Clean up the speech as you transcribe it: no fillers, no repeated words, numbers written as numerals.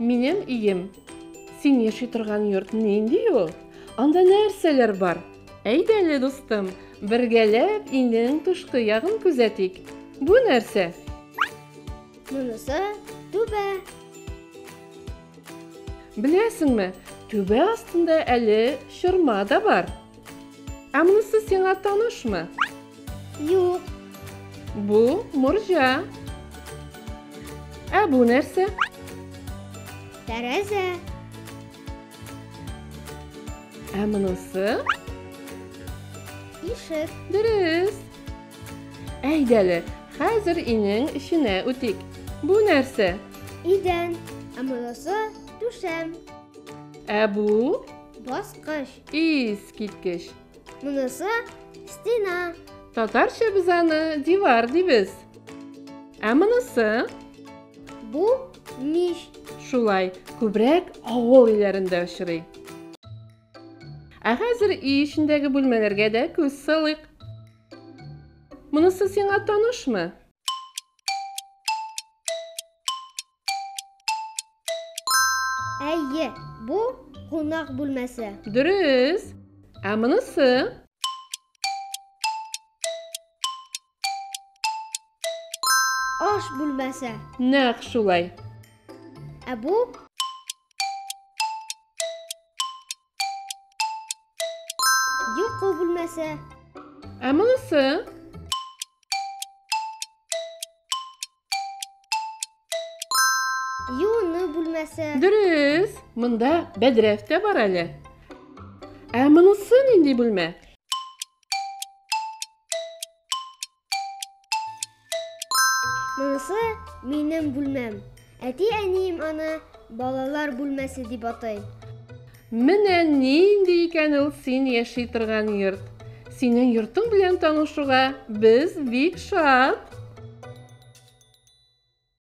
Минем ием. Син яши торган йорт нинди ул? Анда нәрсәләр бар? Әйдә әле, дустым, бергәләп иннең тышкы ягын күзәтик. Бу нәрсә? Монысы түбә. Беләсеңме, түбә астында әле шырма да бар. Ә монысы сиңа танышмы? Юк. Бу мурҗа. Ә бу нәрсә? Тәрәзә. Ә монысы? Ишек. Дөрес. Әйдәле, хәзер инең эшенә үтик. Бу нәрсә? Идән. Ә монысы түшәм. Ә бу? Баскыч. Искиткеч. Монысы стена. Татарча без аны дивар дибез. Ә монысы? Бу мич. Шулай, күбрәк авыл илләрендә очрый. Ә хәзер үй эчендәге бүлмәләргә дә күз салыйк. Монысы сиңа танышмы? Әйе, бу кунак бүлмәсе. Дөрес. Ә монысы? Аш бүлмәсе. Нәкъ шулай. Ә бу йокы бүлмәсе. Ә монысы? Юыну бүлмәсе. Дөрес. Монда бәдрәф тә бар әле. Ә монысы нинди бүлмә? Монысы минем бүлмәм. Әти-әнием аны балалар бүлмәсе дип атай. Менә нинди икән ул син яши торган йорт. Синең йортың белән танышуга без бик шат.